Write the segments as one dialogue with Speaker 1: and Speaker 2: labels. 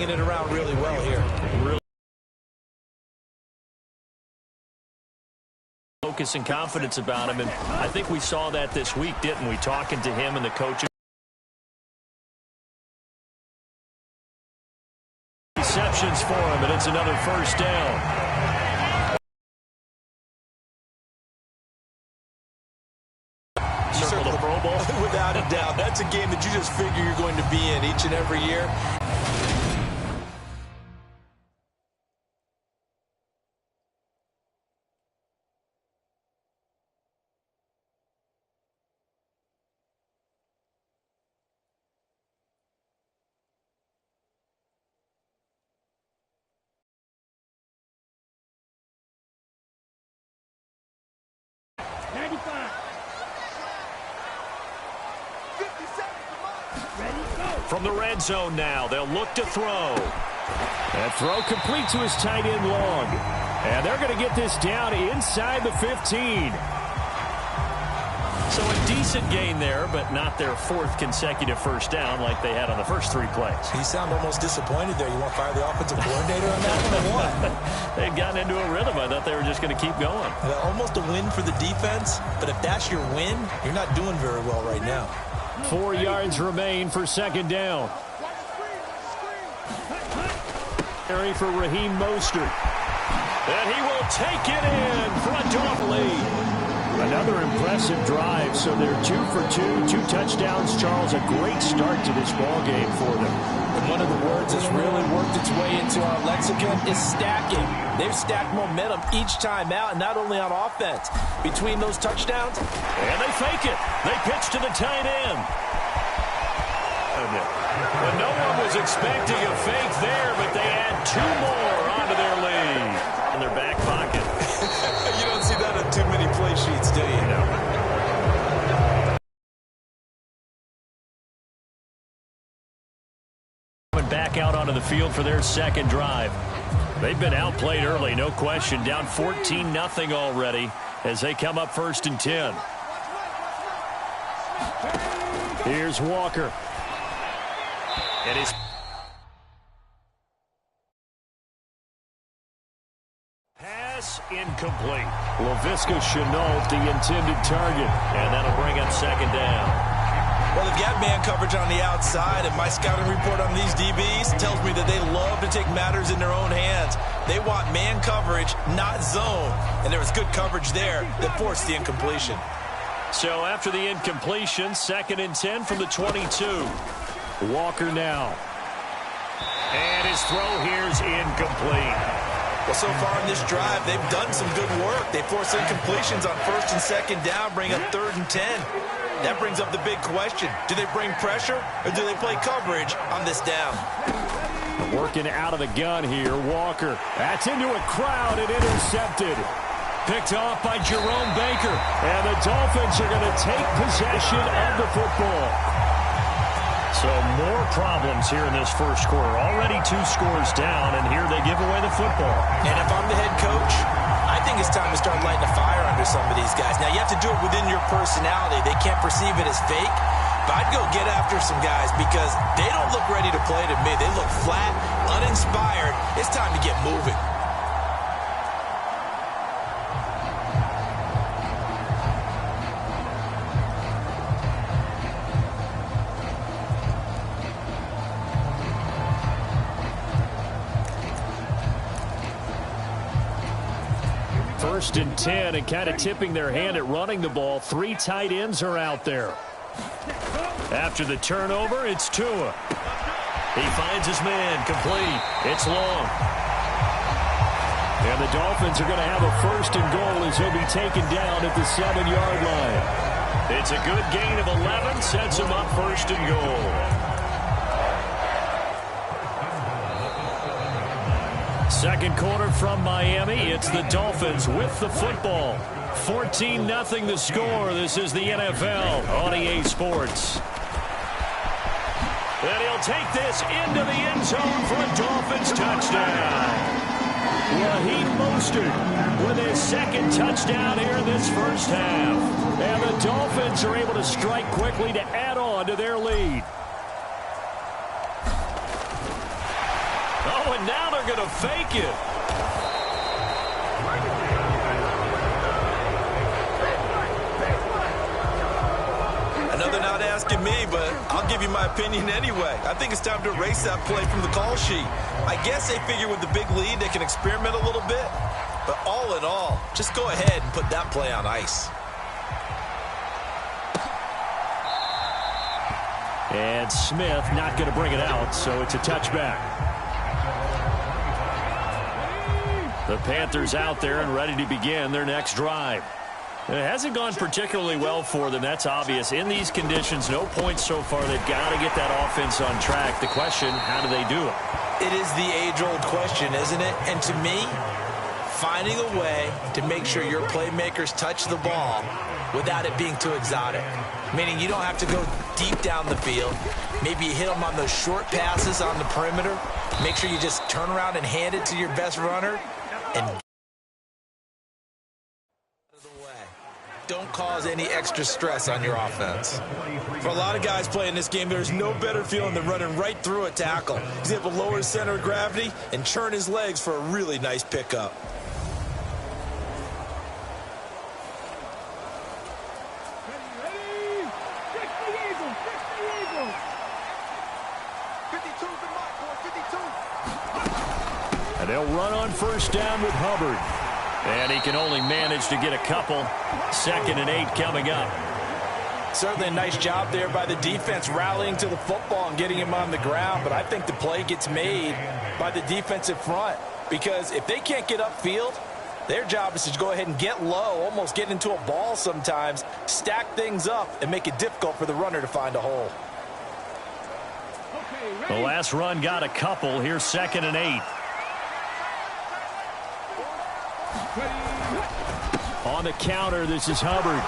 Speaker 1: it around really well here.
Speaker 2: Really focus and confidence about him, and I think we saw that this week, didn't we? Talking to him and the coaches. Receptions for him, and it's another first down. Circle the Pro Bowl.
Speaker 1: Without a doubt. That's a game that you just figure you're going to be in each and every year.
Speaker 2: From the red zone now, they'll look to throw. That throw complete to his tight end long. And they're going to get this down inside the 15. So a decent gain there, but not their fourth consecutive first down like they had on the first three plays.
Speaker 1: He sounded almost disappointed there. You want to fire the offensive coordinator on that one or what?
Speaker 2: They'd gotten into a rhythm. I thought they were just going to keep going.
Speaker 1: Almost a win for the defense, but if that's your win, you're not doing very well right now.
Speaker 2: 4 yards remain for second down. Carry for Raheem Mostert. And he will take it in front off lead. Another impressive drive, so they're 2 for 2 touchdowns. Charles, a great start to this ball game for them.
Speaker 1: And one of the words that's really worked its way into our lexicon is stacking. They've stacked momentum each time out, and not only on offense. Between those touchdowns,
Speaker 2: and they fake it. They pitch to the tight end. But no one was expecting a fake there, but they add 2 more onto their lead. In their back pocket.
Speaker 1: You don't see that on too many play sheets, do you?
Speaker 2: No. Coming back out onto the field for their second drive. They've been outplayed early, no question. Down 14-0 already as they come up 1st and 10. Here's Walker. And his pass incomplete. Laviska Shenault, the intended target. And that'll bring up second down.
Speaker 1: Well, they've got man coverage on the outside, and my scouting report on these DBs tells me that they love to take matters in their own hands. They want man coverage, not zone. And there was good coverage there that forced the incompletion.
Speaker 2: So after the incompletion, 2nd and 10 from the 22. Walker now. And his throw here's incomplete.
Speaker 1: Well, so far in this drive, they've done some good work. They force incompletions on 1st and 2nd down, bring up 3rd and 10. That brings up the big question. Do they bring pressure or do they play coverage on this down?
Speaker 2: Working out of the gun here, Walker. That's into a crowd and intercepted. Picked off by Jerome Baker. And the Dolphins are going to take possession of the football. So more problems here in this first quarter. Already 2 scores down, and here they give away the football.
Speaker 1: And if I'm the head coach, I think it's time to start lighting a fire under some of these guys. Now, you have to do it within your personality. They can't perceive it as fake. But I'd go get after some guys because they don't look ready to play to me. They look flat, uninspired. It's time to get moving.
Speaker 2: First and 10, and kind of tipping their hand at running the ball. 3 tight ends are out there. After the turnover, it's Tua. He finds his man, complete. It's long. And the Dolphins are going to have a 1st and goal as he'll be taken down at the 7-yard line. It's a good gain of 11, sets him up 1st and goal. Second quarter from Miami. It's the Dolphins with the football. 14-0 the score. This is the NFL on EA Sports. And he'll take this into the end zone for a Dolphins touchdown. Raheem Mostert with his 2nd touchdown here in this first half. And the Dolphins are able to strike quickly to add on to their lead. going to fake it.
Speaker 1: Another not asking me, but I'll give you my opinion anyway. I think it's time to erase that play from the call sheet. I guess they figure with the big lead they can experiment a little bit. But all in all, just go ahead and put that play on ice.
Speaker 2: And Smith not going to bring it out, so it's a touchback. The Panthers out there and ready to begin their next drive. It hasn't gone particularly well for them. That's obvious. In these conditions, no points so far. They've got to get that offense on track. The question, how do they do it?
Speaker 1: It is the age-old question, isn't it? And to me, finding a way to make sure your playmakers touch the ball without it being too exotic. Meaning you don't have to go deep down the field. Maybe you hit them on those short passes on the perimeter. Make sure you just turn around and hand it to your best runner. And don't cause any extra stress on your offense. For a lot of guys playing this game, there's no better feeling than running right through a tackle. He's able to lower his center of gravity and churn his legs for a really nice pickup.
Speaker 2: And they'll run on first down with Hubbard. And he can only manage to get a couple. 2nd and 8 coming up.
Speaker 1: Certainly a nice job there by the defense rallying to the football and getting him on the ground. But I think the play gets made by the defensive front. Because if they can't get upfield, their job is to go ahead and get low, almost get into a ball sometimes, stack things up, and make it difficult for the runner to find a hole.
Speaker 2: The last run got a couple. Here's 2nd and 8. On the counter, this is Hubbard.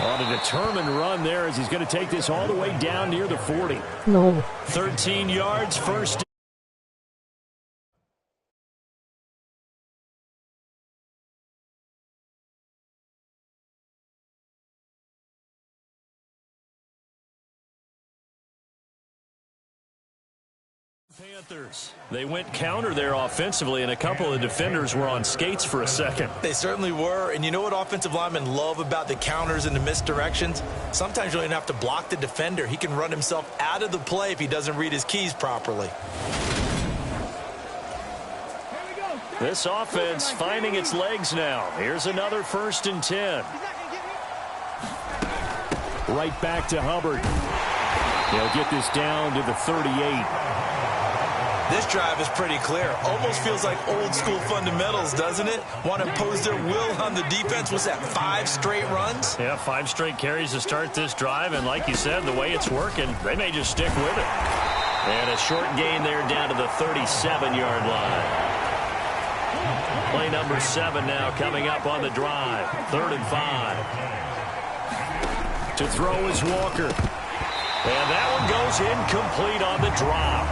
Speaker 2: On a determined run there as he's going to take this all the way down near the 40.
Speaker 3: No.
Speaker 2: 13 yards, first. Panthers. They went counter there offensively, and a couple of defenders were on skates for a second.
Speaker 1: They certainly were, and you know what offensive linemen love about the counters and the misdirections? Sometimes you don't even have to block the defender. He can run himself out of the play if he doesn't read his keys properly.
Speaker 2: This offense finding its legs now. Here's another 1st and 10. Right back to Hubbard. They'll get this down to the 38.
Speaker 1: This drive is pretty clear. Almost feels like old school fundamentals, doesn't it? Want to impose their will on the defense. What's that, 5 straight runs?
Speaker 2: Yeah, 5 straight carries to start this drive. And like you said, the way it's working, they may just stick with it. And a short gain there down to the 37-yard line. Play number 7 now coming up on the drive. 3rd and 5. To throw is Walker. And that one goes incomplete on the drop.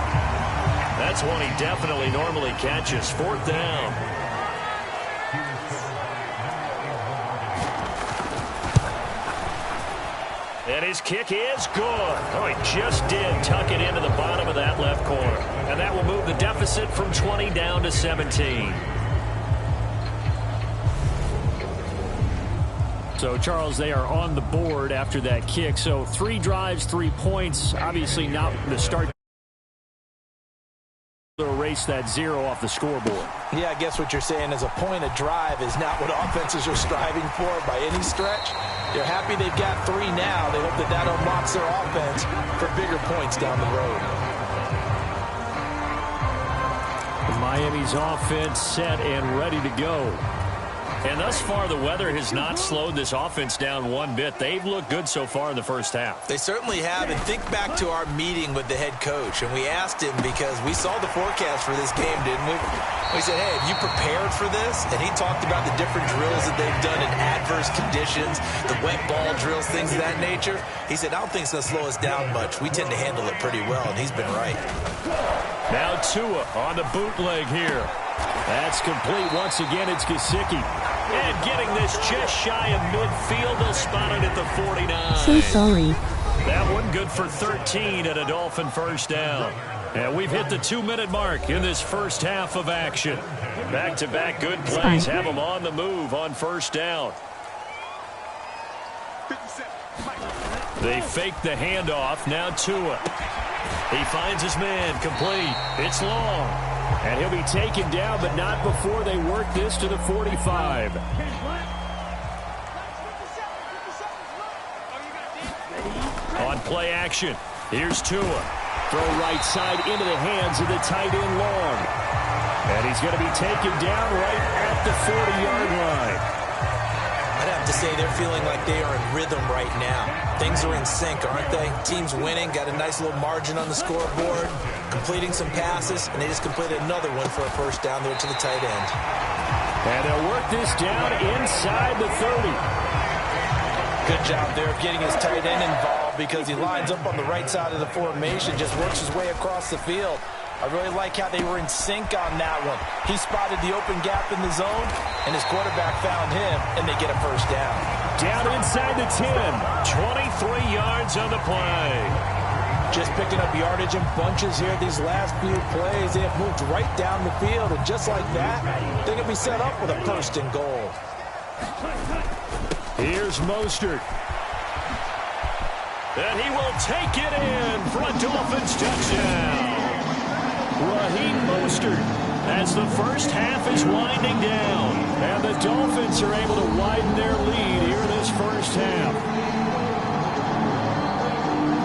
Speaker 2: That's one he definitely normally catches. 4th down. And his kick is good. Oh, he just did tuck it into the bottom of that left corner. And that will move the deficit from 20 down to 17. So, Charles, they are on the board after that kick. So 3 drives, 3 points. Obviously not the start to erase that 0 off the scoreboard.
Speaker 1: Yeah, I guess what you're saying is a point a drive is not what offenses are striving for by any stretch. They're happy they've got 3 now. They hope that that unlocks their offense for bigger points down the road.
Speaker 2: Miami's offense set and ready to go. And thus far, the weather has not slowed this offense down one bit. They've looked good so far in the first half.
Speaker 1: They certainly have. And think back to our meeting with the head coach. And we asked him because we saw the forecast for this game, didn't we? We said, hey, have you prepared for this? And he talked about the different drills that they've done in adverse conditions, the wet ball drills, things of that nature. He said, I don't think it's going to slow us down much. We tend to handle it pretty well, and he's been right.
Speaker 2: Now Tua on the bootleg here. That's complete. Once again, it's Gesicki. And getting this just shy of midfield. They'll spot it at the 49.
Speaker 3: So sorry.
Speaker 2: That one good for 13 at a Dolphin first down. And we've hit the 2-minute mark in this first half of action. Back-to-back good plays have them on the move on first down. They fake the handoff. Now Tua. He finds his man. Complete. It's long. And he'll be taken down, but not before they work this to the 45. On play action, here's Tua. Throw right side into the hands of the tight end Long. And he's going to be taken down right at the 40-yard line.
Speaker 1: I'd have to say they're feeling like they are in rhythm right now. Things are in sync, aren't they? Team's winning, got a nice little margin on the scoreboard, completing some passes, and they just completed another one for a first down there to the tight end.
Speaker 2: And they'll work this down inside the 30.
Speaker 1: Good job there of getting his tight end involved because he lines up on the right side of the formation, just works his way across the field. I really like how they were in sync on that one. He spotted the open gap in the zone, and his quarterback found him, and they get a first down.
Speaker 2: Down inside the 10. 23 yards on the play.
Speaker 1: Just picking up yardage in bunches here these last few plays. They have moved right down the field, and just like that, they're going to be set up with a first and goal.
Speaker 2: Here's Mostert. And he will take it in for a Dolphins touchdown. Raheem Mostert as the first half is winding down. And the Dolphins are able to widen their lead here in this first half.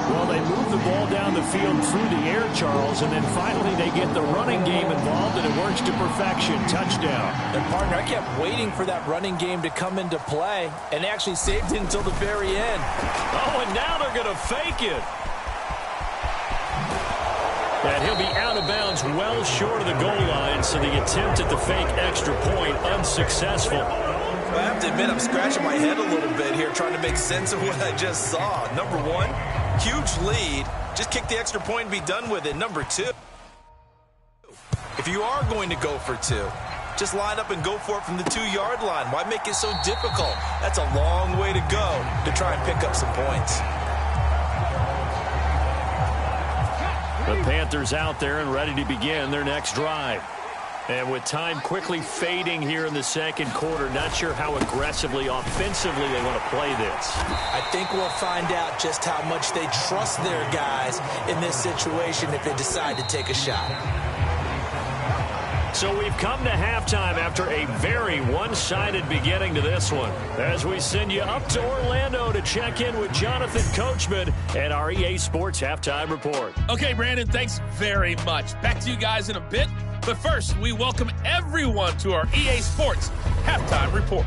Speaker 2: Well, they move the ball down the field through the air, Charles, and then finally they get the running game involved, and it works to perfection. Touchdown.
Speaker 1: And, partner, I kept waiting for that running game to come into play, and they actually saved it until the very end.
Speaker 2: Oh, and now they're going to fake it. And he'll be out of bounds well short of the goal line, so the attempt at the fake extra point unsuccessful.
Speaker 1: Well, I have to admit, I'm scratching my head a little bit here trying to make sense of what I just saw. Number one, huge lead. Just kick the extra point and be done with it. Number two, if you are going to go for two, just line up and go for it from the 2-yard line. Why make it so difficult? That's a long way to go to try and pick up some points.
Speaker 2: The Panthers out there and ready to begin their next drive. And with time quickly fading here in the second quarter, not sure how aggressively, offensively they want to play this.
Speaker 1: I think we'll find out just how much they trust their guys in this situation if they decide to take a shot.
Speaker 2: So we've come to halftime after a very one-sided beginning to this one. As we send you up to Orlando to check in with Jonathan Coachman and our EA Sports Halftime Report.
Speaker 3: Okay, Brandon, thanks very much. Back to you guys in a bit. But first, we welcome everyone to our EA Sports Halftime Report.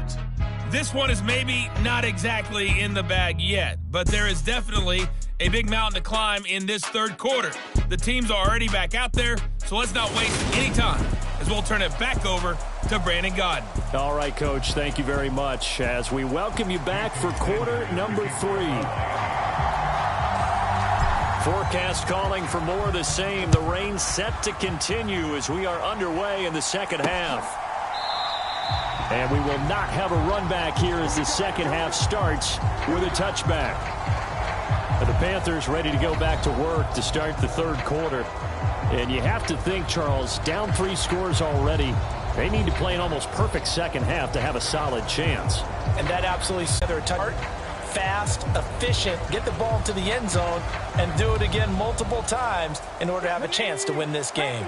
Speaker 3: This one is maybe not exactly in the bag yet, but there is definitely a big mountain to climb in this third quarter. The teams are already back out there, so let's not waste any time as we'll turn it back over to Brandon Godden.
Speaker 2: All right, Coach, thank you very much as we welcome you back for quarter number 3. Forecast calling for more of the same. The rain set to continue as we are underway in the second half. And we will not have a run back here as the second half starts with a touchback. And the Panthers ready to go back to work to start the third quarter. And you have to think, Charles, down 3 scores already. They need to play an almost perfect second half to have a solid chance.
Speaker 1: And that absolutely set their touch. Fast, efficient, get the ball to the end zone, and do it again multiple times in order to have a chance to win this game.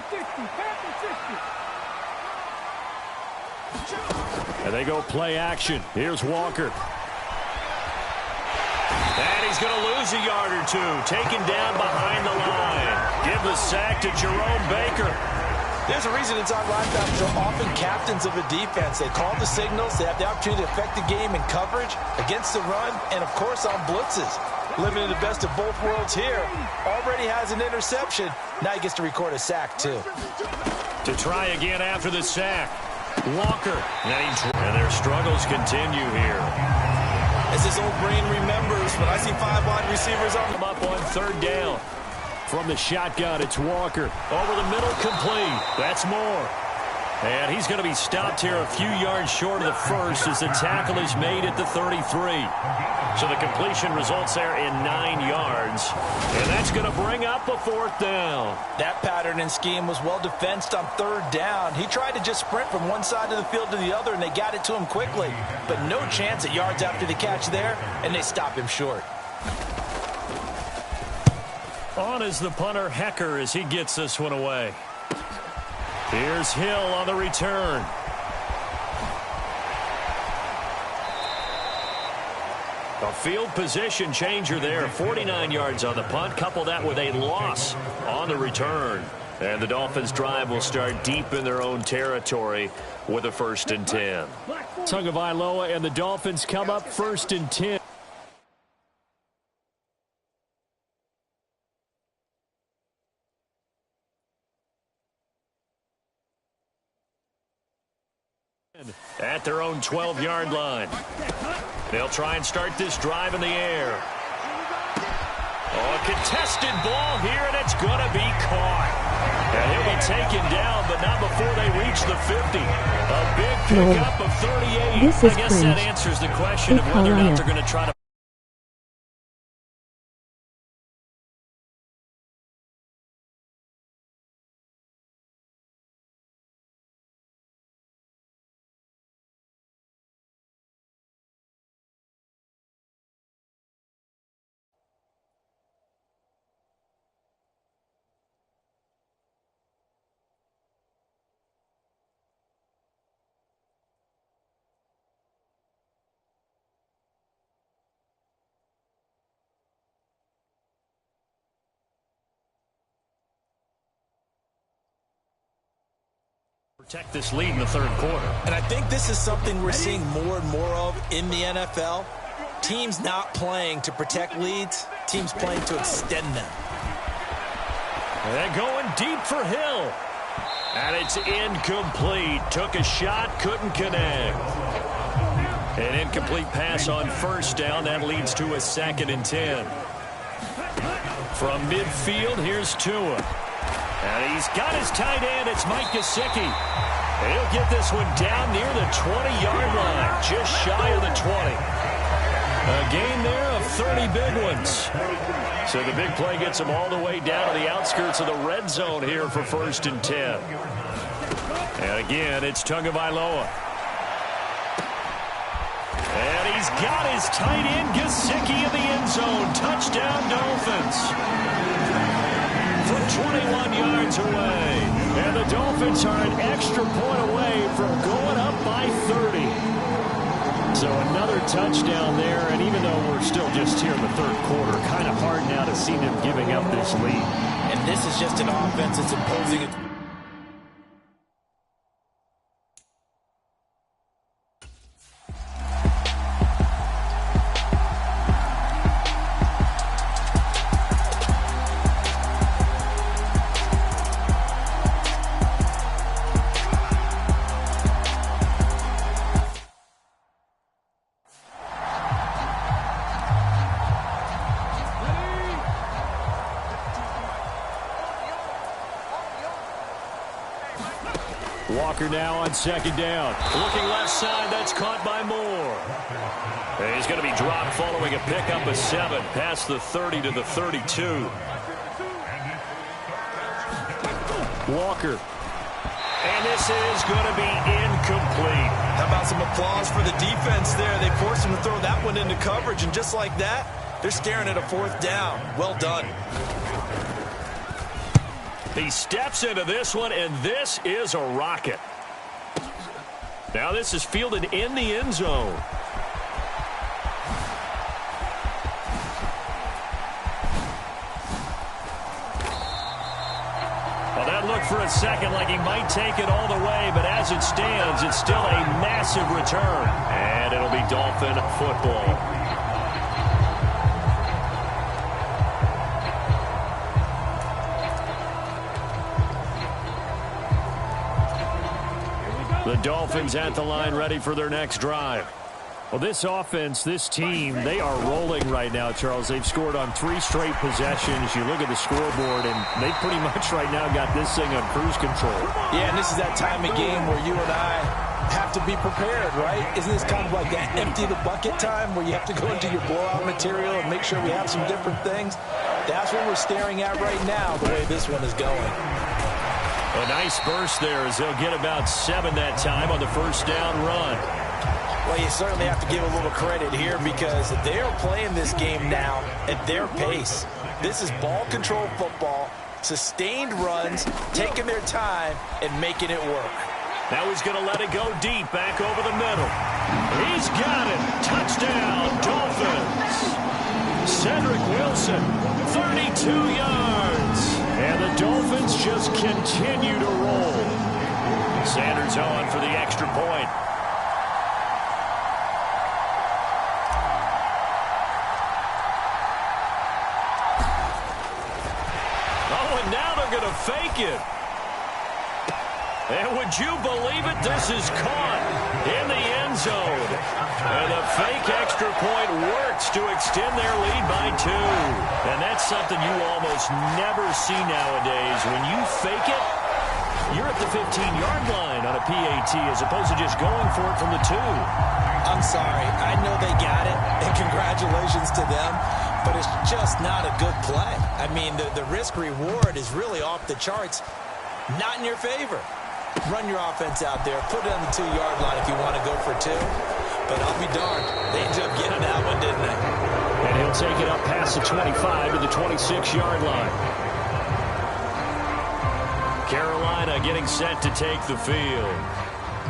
Speaker 2: And they go play action. Here's Walker. And he's going to lose a yard or two. Taken down behind the line. Give the sack to Jerome Baker.
Speaker 1: There's a reason inside linebackers are often captains of a defense. They call the signals. They have the opportunity to affect the game in coverage, against the run, and, of course, on blitzes. Living in the best of both worlds here. Already has an interception. Now he gets to record a sack, too.
Speaker 2: To try again after the sack. Walker. And their struggles continue here.
Speaker 1: As his old brain remembers, when I see 5 wide receivers on
Speaker 2: them up on third down. From the shotgun, it's Walker. Over the middle, complete. That's more. And he's going to be stopped here a few yards short of the first as the tackle is made at the 33. So the completion results there in 9 yards. And that's going to bring up a 4th down.
Speaker 1: That pattern and scheme was well defensed on 3rd down. He tried to just sprint from one side of the field to the other, and they got it to him quickly. But no chance at yards after the catch there, and they stop him short.
Speaker 2: On is the punter, Hecker, as he gets this one away. Here's Hill on the return. A field position changer there. 49 yards on the punt. Couple that with a loss on the return. And the Dolphins' drive will start deep in their own territory with a 1st and 10. Tagovailoa and the Dolphins come up 1st and 10. At their own 12-yard line. They'll try and start this drive in the air. Oh, a contested ball here, and it's going to be caught. And he'll be taken down, but not before they reach the 50. A big pickup of 38. I guess that answers the question of whether or not they're going to try to. Protect this lead in the 3rd quarter.
Speaker 1: And I think this is something we're seeing more and more of in the NFL. Teams not playing to protect leads, teams playing to extend them.
Speaker 2: And going deep for Hill. And it's incomplete. Took a shot, couldn't connect. An incomplete pass on 1st down. That leads to a 2nd and 10. From midfield, here's Tua. And he's got his tight end. It's Mike Gesicki. And he'll get this one down near the 20-yard line, just shy of the 20. A gain there of 30 big ones. So the big play gets him all the way down to the outskirts of the red zone here for 1st and 10. And again, it's Tagovailoa. And he's got his tight end, Gesicki, in the end zone. Touchdown, Dolphins. From 21 yards away. And the Dolphins are an extra point away from going up by 30. So another touchdown there, and even though we're still just here in the 3rd quarter, kind of hard now to see them giving up this lead.
Speaker 1: And this is just an offense that's imposing.
Speaker 2: Walker now on 2nd down. Looking left side, that's caught by Moore. And he's going to be dropped following a pickup of 7 past the 30 to the 32. Walker. And this is going to be incomplete.
Speaker 1: How about some applause for the defense there? They forced him to throw that one into coverage, and just like that, they're staring at a 4th down. Well done.
Speaker 2: He steps into this one, and this is a rocket. Now this is fielded in the end zone. Well, that looked for a second like he might take it all the way, but as it stands, it's still a massive return. And it'll be Dolphin football. The Dolphins at the line ready for their next drive. Well, this offense, this team, they are rolling right now, Charles. They've scored on 3 straight possessions. You look at the scoreboard, and they pretty much right now got this thing on cruise control.
Speaker 1: Yeah, and this is that time of game where you and I have to be prepared, right? Isn't this kind of like that empty the bucket time where you have to go into your blowout material and make sure we have some different things? That's what we're staring at right now, the way this one is going.
Speaker 2: A nice burst there as they'll get about 7 that time on the first down run.
Speaker 1: Well, you certainly have to give a little credit here because they are playing this game now at their pace. This is ball control football, sustained runs, taking their time and making it work.
Speaker 2: Now he's going to let it go deep, back over the middle. He's got it. Touchdown, Dolphins. Cedric Wilson, 32 yards. And the Dolphins just continue to roll. Sanders on for the extra point. Oh, and now they're going to fake it. And would you believe it? This is caught in the end zone. And the fake extra point works to extend their lead by 2. And that's something you almost never see nowadays. When you fake it, you're at the 15-yard line on a PAT as opposed to just going for it from the 2.
Speaker 1: I'm sorry. I know they got it, and congratulations to them, but it's just not a good play. I mean, the risk-reward is really off the charts, not in your favor. Run your offense out there. Put it on the 2-yard line if you want to go for 2. But I'll be darned. They ended up getting that one, didn't they?
Speaker 2: And he'll take it up past the 25 to the 26-yard line. Carolina getting set to take the field.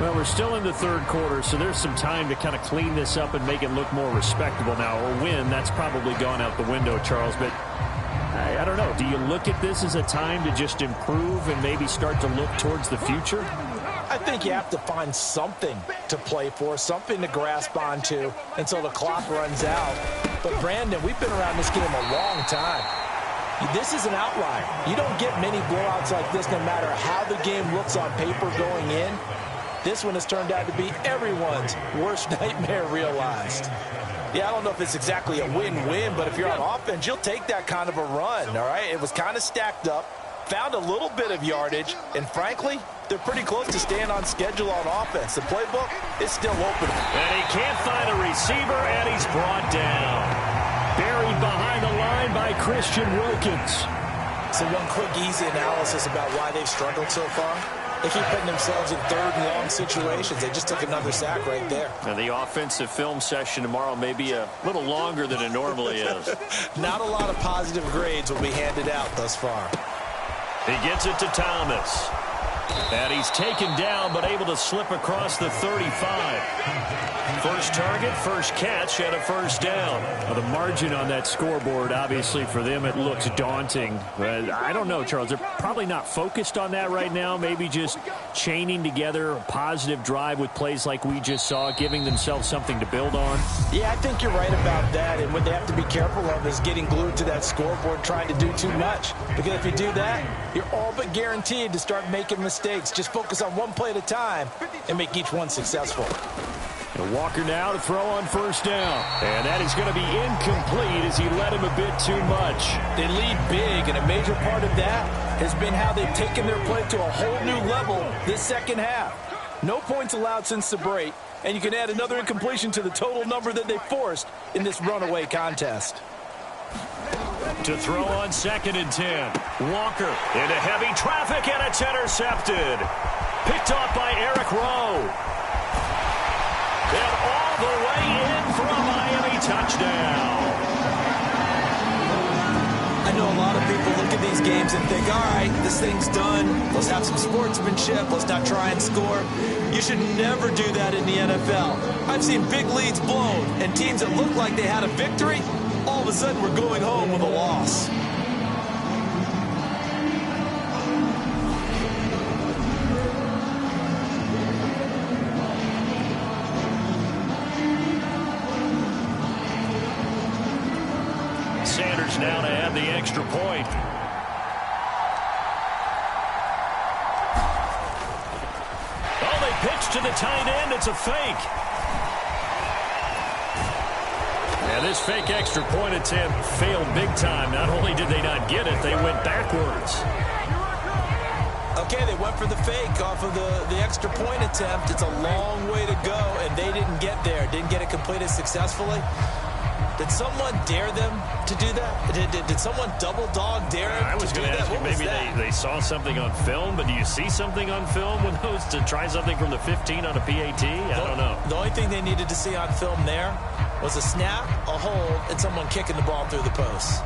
Speaker 2: Well, we're still in the third quarter, so there's some time to kind of clean this up and make it look more respectable now. A win, that's probably gone out the window, Charles, but I don't know. Do you look at this as a time to just improve and maybe start to look towards the future?
Speaker 1: I think you have to find something to play for, something to grasp onto until the clock runs out. But, Brandon, we've been around this game a long time. This is an outlier. You don't get many blowouts like this no matter how the game looks on paper going in. This one has turned out to be everyone's worst nightmare realized. Yeah, I don't know if it's exactly a win-win, but if you're on offense, you'll take that kind of a run, all right? It was kind of stacked up, found a little bit of yardage, and frankly, they're pretty close to staying on schedule on offense. The playbook is still open.
Speaker 2: And he can't find a receiver, and he's brought down. Buried behind the line by Christian Wilkins.
Speaker 1: So one quick, easy analysis about why they've struggled so far. They keep putting themselves in third and long situations. They just took another sack right there.
Speaker 2: And the offensive film session tomorrow may be a little longer than it normally is.
Speaker 1: Not a lot of positive grades will be handed out thus far.
Speaker 2: He gets it to Thomas. And he's taken down, but able to slip across the 35. First target, first catch, and a first down. Well, the margin on that scoreboard, obviously, for them, it looks daunting. But I don't know, Charles. They're probably not focused on that right now. Maybe just chaining together a positive drive with plays like we just saw, giving themselves something to build on.
Speaker 1: Yeah, I think you're right about that. And what they have to be careful of is getting glued to that scoreboard, trying to do too much. Because if you do that, you're all but guaranteed to start making mistakes. Just focus on one play at a time and make each one successful.
Speaker 2: And Walker now to throw on first down. And that is going to be incomplete as he led him a bit too much.
Speaker 1: They lead big, and a major part of that has been how they've taken their play to a whole new level this second half. No points allowed since the break, and you can add another incompletion to the total number that they forced in this runaway contest.
Speaker 2: To throw on 2nd and 10. Walker into heavy traffic, and it's intercepted. Picked off by Eric Rowe. And all the way in for a Miami touchdown.
Speaker 1: I know a lot of people look at these games and think, all right, this thing's done. Let's have some sportsmanship. Let's not try and score. You should never do that in the NFL. I've seen big leads blown, and teams that look like they had a victory, all of a sudden we're going home with a loss.
Speaker 2: Sanders now to add the extra point. Oh, they pitch to the tight end. It's a fake. And this fake extra point attempt failed big time. Not only did they not get it, they went backwards.
Speaker 1: Okay, they went for the fake off of the extra point attempt. It's a long way to go, and they didn't get there. Didn't get it completed successfully. Did someone dare them to do that? Did someone double dog dare them to do that?
Speaker 2: I was going to ask you, maybe they saw something on film, but do you see something on film with those to try something from the 15 on a PAT? I don't know.
Speaker 1: The only thing they needed to see on film there was a snap, a hold, and someone kicking the ball through the post.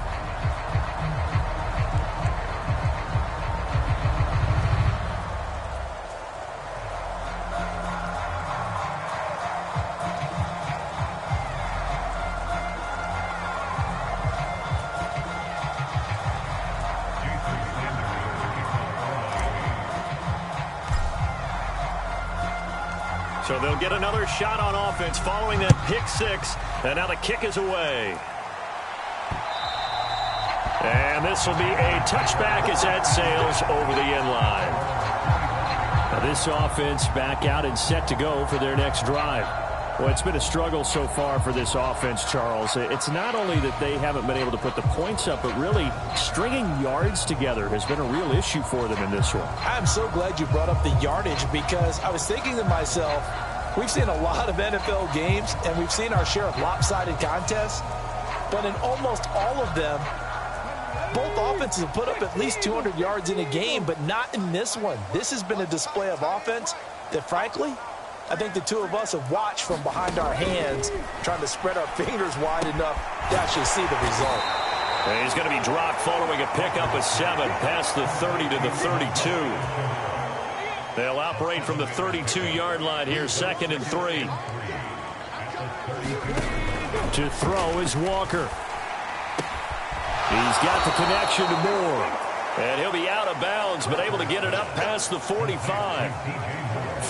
Speaker 2: So they'll get another shot on offense following that pick six. And now the kick is away. And this will be a touchback as that sails over the end line. Now this offense back out and set to go for their next drive. Well, it's been a struggle so far for this offense, Charles. It's not only that they haven't been able to put the points up, but really stringing yards together has been a real issue for them in this one.
Speaker 1: I'm so glad you brought up the yardage because I was thinking to myself, we've seen a lot of NFL games and we've seen our share of lopsided contests, but in almost all of them, both offenses have put up at least 200 yards in a game, but not in this one. This has been a display of offense that, frankly, I think the two of us have watched from behind our hands, trying to spread our fingers wide enough to actually see the result.
Speaker 2: And he's going to be dropped following a pickup of 7 past the 30 to the 32. They'll operate from the 32-yard line here, 2nd and 3. To throw is Walker. He's got the connection to Moore. And he'll be out of bounds, but able to get it up past the 45.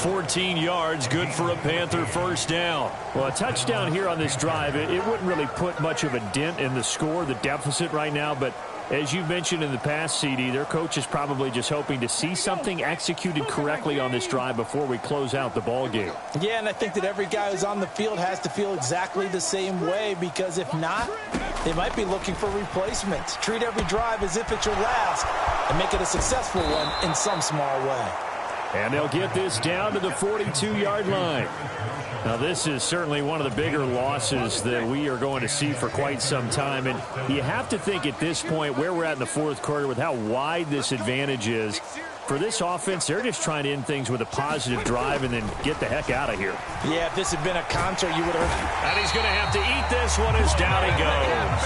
Speaker 2: 14 yards, good for a Panther first down. Well, a touchdown here on this drive, it wouldn't really put much of a dent in the score, the deficit right now, but as you mentioned in the past, CD, their coach is probably just hoping to see something executed correctly on this drive before we close out the ball game.
Speaker 1: Yeah, and I think that every guy who's on the field has to feel exactly the same way, because if not, they might be looking for replacements. Treat every drive as if it's your last and make it a successful one in some small way.
Speaker 2: And they'll get this down to the 42-yard line. Now, this is certainly one of the bigger losses that we are going to see for quite some time. And you have to think at this point where we're at in the fourth quarter with how wide this advantage is. For this offense, they're just trying to end things with a positive drive and then get the heck out of here.
Speaker 1: Yeah, if this had been a concert, you would have...
Speaker 2: And he's going to have to eat this one as down he goes.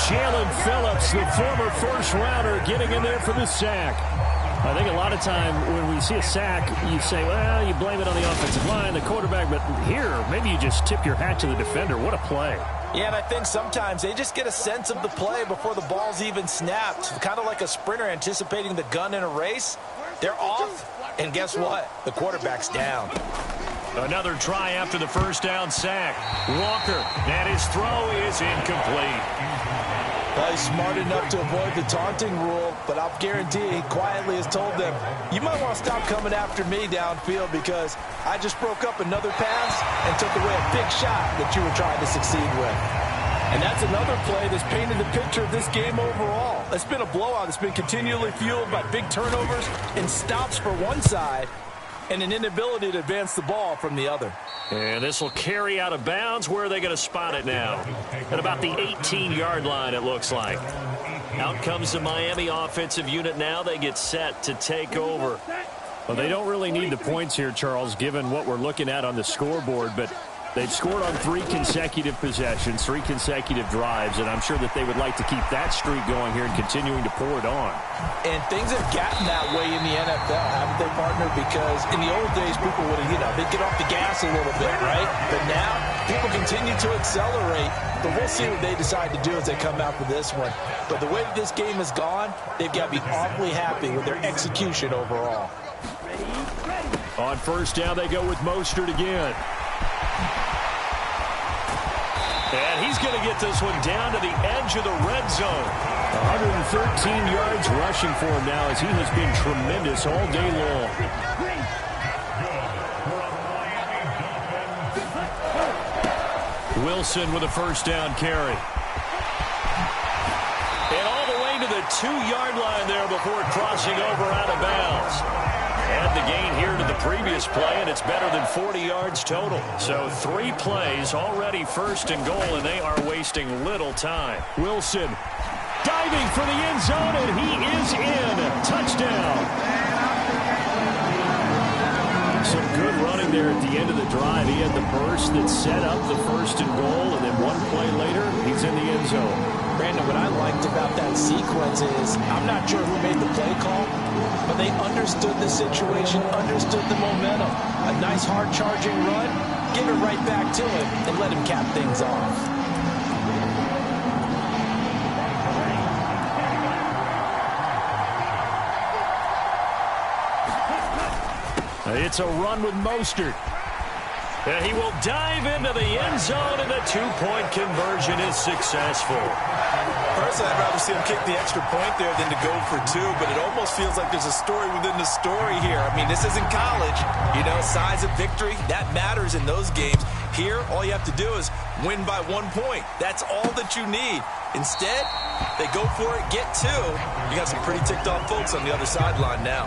Speaker 2: Jalen Phillips, the former first-rounder, getting in there for the sack. I think a lot of time when we see a sack, you say, well, you blame it on the offensive line, the quarterback, but here, maybe you just tip your hat to the defender. What a play.
Speaker 1: Yeah, and I think sometimes they just get a sense of the play before the ball's even snapped. Kind of like a sprinter anticipating the gun in a race. They're off, and guess what? The quarterback's down.
Speaker 2: Another try after the first down sack. Walker, and his throw is incomplete.
Speaker 1: Well, he's smart enough to avoid the taunting rule, but I'll guarantee he quietly has told them, you might want to stop coming after me downfield because I just broke up another pass and took away a big shot that you were trying to succeed with. And that's another play that's painted the picture of this game overall. It's been a blowout. It's been continually fueled by big turnovers and stops for one side and an inability to advance the ball from the other.
Speaker 2: And this will carry out of bounds. Where are they going to spot it now? At about the 18-yard line, it looks like. Out comes the Miami offensive unit now. They get set to take over. Well, they don't really need the points here, Charles, given what we're looking at on the scoreboard, but they've scored on 3 consecutive possessions, 3 consecutive drives, and I'm sure that they would like to keep that streak going here and continuing to pour it on.
Speaker 1: And things have gotten that way in the NFL, haven't they, partner? Because in the old days, people would have, they'd get off the gas a little bit, right? But now, people continue to accelerate. But we'll see what they decide to do as they come out for this one. But the way that this game has gone, they've got to be awfully happy with their execution overall.
Speaker 2: On first down, they go with Mostert again. And he's going to get this one down to the edge of the red zone. 113 yards rushing for him now as he has been tremendous all day long. Wilson with a first down carry. And all the way to the 2-yard line there before crossing over out of bounds. Add the gain here to the previous play, and it's better than 40 yards total. So 3 plays already first and goal, and they are wasting little time. Wilson diving for the end zone, and he is in. Touchdown. Some good running there at the end of the drive. He had the burst that set up the first and goal, and then one play later, he's in the end zone.
Speaker 1: Brandon, what I liked about that sequence is I'm not sure who made the play call, but they understood the situation, understood the momentum. A nice hard-charging run, give it right back to him, and let him cap things off.
Speaker 2: It's a run with Mostert. And he will dive into the end zone, and the 2-point conversion is successful.
Speaker 1: Personally, I'd rather see him kick the extra point there than to go for 2, but it almost feels like there's a story within the story here. I mean, this isn't college. You know, size of victory, that matters in those games. Here, all you have to do is win by 1 point. That's all that you need. Instead, they go for it, get 2. You got some pretty ticked-off folks on the other sideline now.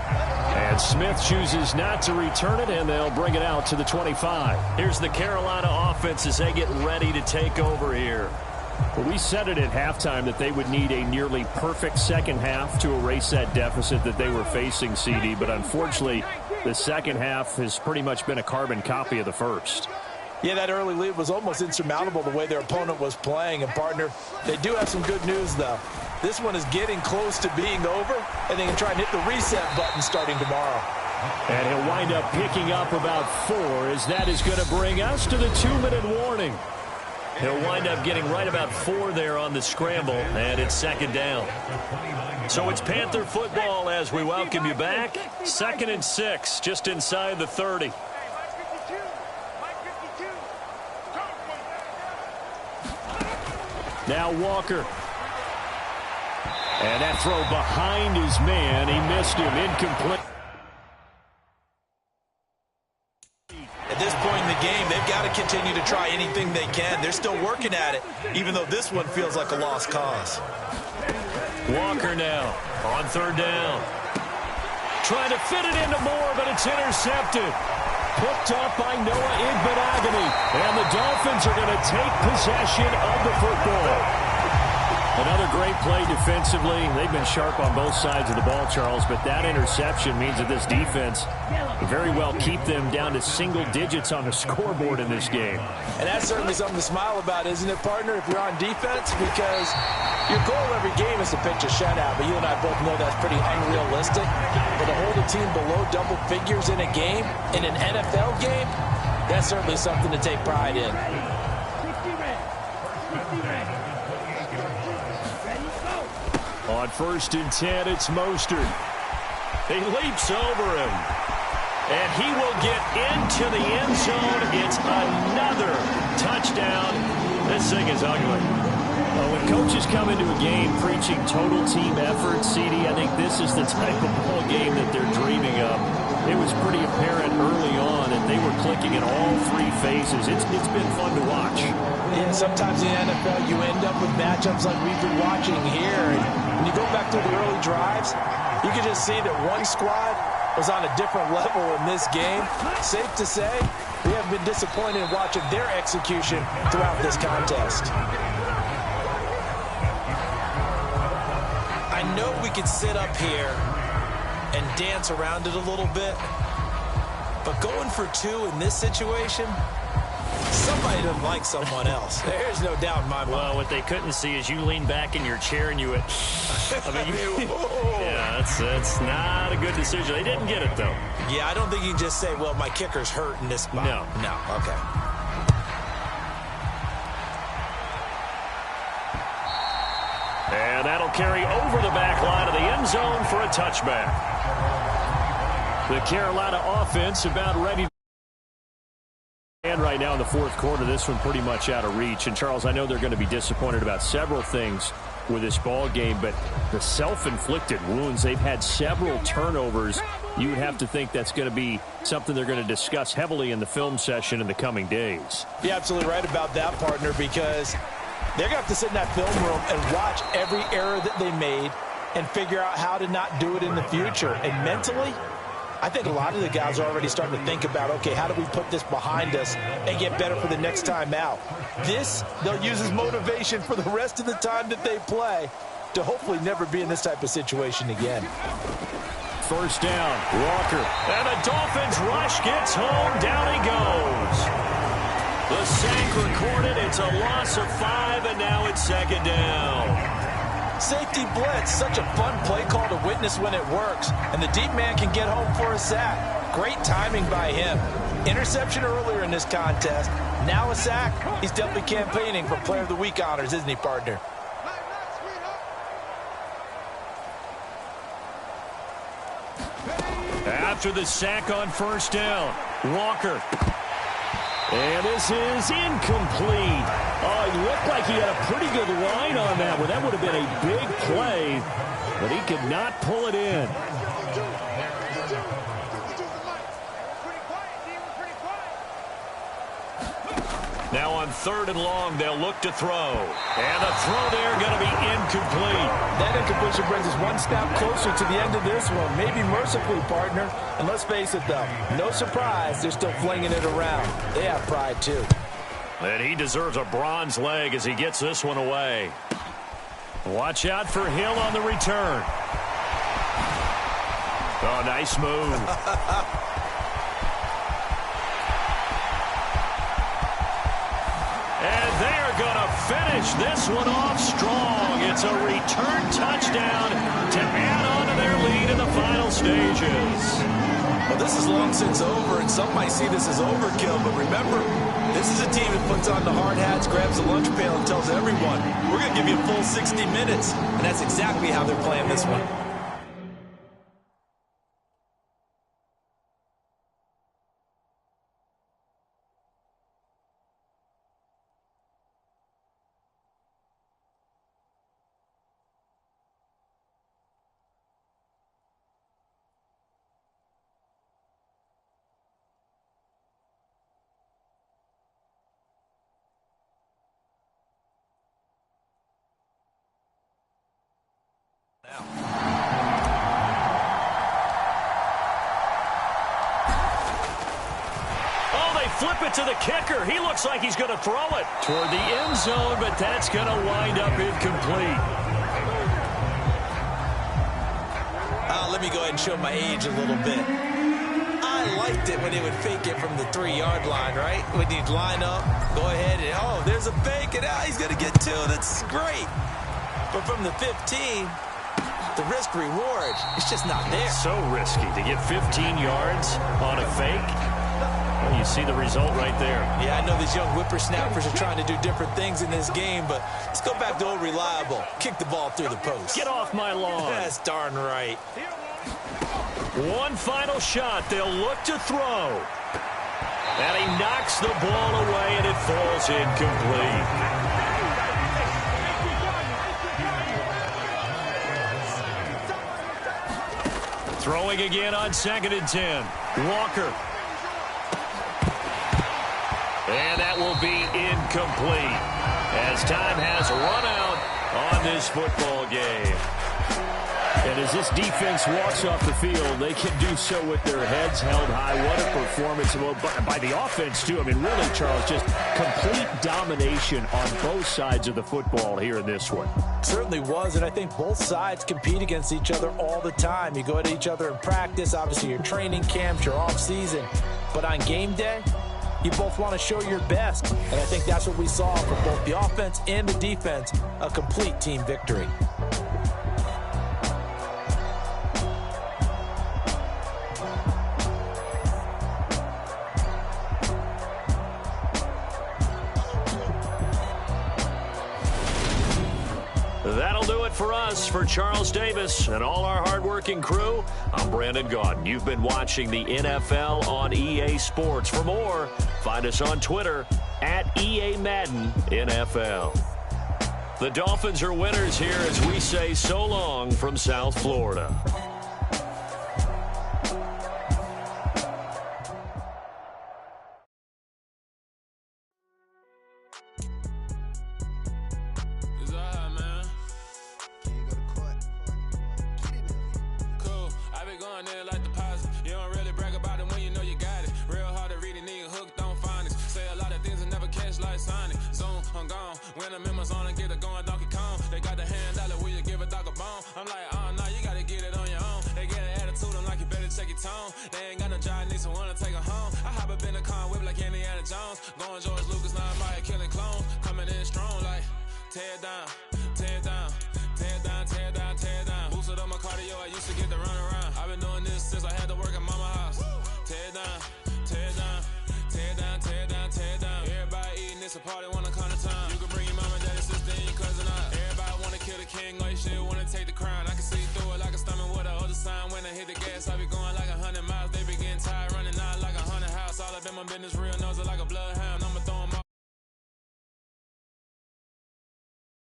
Speaker 2: And Smith chooses not to return it, and they'll bring it out to the 25. Here's the Carolina offense as they get ready to take over here. Well, we said it at halftime that they would need a nearly perfect second half to erase that deficit that they were facing, CD. But unfortunately, the second half has pretty much been a carbon copy of the first.
Speaker 1: Yeah, that early lead was almost insurmountable the way their opponent was playing. And, partner, they do have some good news, though. This one is getting close to being over, and they can try and hit the reset button starting tomorrow.
Speaker 2: And he'll wind up picking up about 4, as that is going to bring us to the 2-minute warning. He'll wind up getting right about 4 there on the scramble, and it's second down. So it's Panther football as we welcome you back. 2nd and 6, just inside the 30. Now Walker. And that throw behind his man. He missed him. Incomplete.
Speaker 1: At this point in the game, they've got to continue to try anything they can. They're still working at it, even though this one feels like a lost cause.
Speaker 2: Walker now on 3rd down. Trying to fit it into Moore, but it's intercepted. Picked up by Noah Igbenogany. And the Dolphins are going to take possession of the football. Another great play defensively. They've been sharp on both sides of the ball, Charles, but that interception means that this defense very well keep them down to single digits on the scoreboard in this game.
Speaker 1: And that's certainly something to smile about, isn't it, partner, if you're on defense? Because your goal every game is to pitch a shutout, but you and I both know that's pretty unrealistic. But to hold a team below double figures in a game, in an NFL game, that's certainly something to take pride in.
Speaker 2: On 1st and 10, it's Mostert. He leaps over him. And he will get into the end zone. It's another touchdown. This thing is ugly. When coaches come into a game preaching total team effort, CD, I think this is the type of ball game that they're dreaming of. It was pretty apparent early on that they were clicking in all 3 phases. It's been fun to watch.
Speaker 1: Yeah, sometimes in the NFL you end up with matchups like we've been watching here. And when you go back to the early drives, you can just see that one squad was on a different level in this game. Safe to say, we have been disappointed in watching their execution throughout this contest. I know we could sit up here and dance around it a little bit, but going for 2 in this situation, somebody doesn't like someone else. There's no doubt in my mind.
Speaker 2: Well, what they couldn't see is you lean back in your chair and you went, yeah, that's not a good decision. They didn't get it, though.
Speaker 1: Yeah, I don't think you can just say, well, my kicker's hurt in this spot. No, okay.
Speaker 2: And that'll carry over the back line of the end zone for a touchback. The Carolina offense about ready. And right now in the 4th quarter, this one pretty much out of reach. And, Charles, I know they're going to be disappointed about several things with this ball game, but the self-inflicted wounds, they've had several turnovers you would have to think that's going to be something they're going to discuss heavily in the film session in the coming days.
Speaker 1: You're absolutely right about that, partner, because they're going to have to sit in that film room and watch every error that they made and figure out how to not do it in the future. And mentally, I think a lot of the guys are already starting to think about, okay, how do we put this behind us and get better for the next time out? This, they'll use as motivation for the rest of the time that they play to hopefully never be in this type of situation again.
Speaker 2: First down, Walker. And the Dolphins rush gets home. Down he goes. The sack recorded. It's a loss of 5, and now it's second down.
Speaker 1: Safety blitz, such a fun play call to witness when it works. And the deep man can get home for a sack. Great timing by him. Interception earlier in this contest. Now a sack. He's definitely campaigning for Player of the Week honors, isn't he, partner?
Speaker 2: After the sack on first down, Walker. And this is incomplete. Oh, it looked like he had a pretty good line on that one. That would have been a big play, but he could not pull it in. Now on 3rd and long, they'll look to throw. And the throw there going to be incomplete.
Speaker 1: That incompletion brings us one step closer to the end of this one. Maybe mercifully, partner. And let's face it, though, no surprise, they're still flinging it around. They have pride, too.
Speaker 2: And he deserves a bronze leg as he gets this one away. Watch out for Hill on the return. Oh, nice move. And they are going to finish this one off strong. It's a return touchdown to add on to their lead in the final stages.
Speaker 1: Well, this is long since over, and some might see this as overkill. But remember, this is a team that puts on the hard hats, grabs the lunch pail, and tells everyone, we're going to give you a full 60 minutes. And that's exactly how they're playing this one.
Speaker 2: Flip it to the kicker. He looks like he's going to throw it toward the end zone, but that's going to wind up incomplete.
Speaker 1: Let me go ahead and show my age a little bit. I liked it when they would fake it from the 3-yard line, right? When you'd line up, go ahead and, oh, there's a fake, and he's going to get 2. That's great. But from the 15, the risk-reward, it's just not there.
Speaker 2: It's so risky to get 15 yards on a fake. Well, you see the result right there.
Speaker 1: Yeah, I know these young whippersnappers are trying to do different things in this game, but let's go back to old reliable. Kick the ball through the post.
Speaker 2: Get off my lawn.
Speaker 1: That's darn right.
Speaker 2: One final shot. They'll look to throw. And he knocks the ball away, and it falls incomplete. Throwing again on 2nd and 10. Walker. And that will be incomplete as time has run out on this football game. And as this defense walks off the field, they can do so with their heads held high. What a performance by the offense, too. I mean, really, Charles, just complete domination on both sides of the football here in this one.
Speaker 1: Certainly was, and I think both sides compete against each other all the time. You go at each other in practice, obviously your training camps, your off-season. But on game day, you both want to show your best, and I think that's what we saw from both the offense and the defense, a complete team victory.
Speaker 2: That'll do it for us. For Charles Davis and all our hardworking crew, I'm Brandon Gaudin. You've been watching the NFL on EA Sports. For more, find us on Twitter at EA Madden NFL. The Dolphins are winners here as we say so long from South Florida.
Speaker 4: fun, nigga, like deposit. You don't really brag about it when you know you got it. Real hard to read it, nigga, hooked on phonics. Say a lot of things and never catch like Sonic. Zoom, I'm gone. When I'm in my zone, I get it going Donkey Kong. They got the $100, will you give a dog a bone? I'm like, oh, no, you gotta get it on your own. They get an attitude, I'm like, you better check your tone. They ain't got no job, need someone to take her home. I hop up in the car, whip like Indiana Jones. Going George Lucas, now I'm out killing clones. Coming in strong like, tear down, tear down, tear down, tear down, tear down. Boosted up my cardio, I used to get to run around. I've been doing this since I had to work at mama house. Tear down, tear down, tear down, tear down, tear down. Everybody eating, it's a party, wanna come to town. You can bring your mama, daddy, sister, and your cousin out. Everybody wanna kill the king, like shit, wanna take the crown. I can see through it like a stomach with a other sign. When I hit the gas, I be going like 100 miles. They be getting tired, running out like 100 house. All up in my business, real nose like a bloodhound.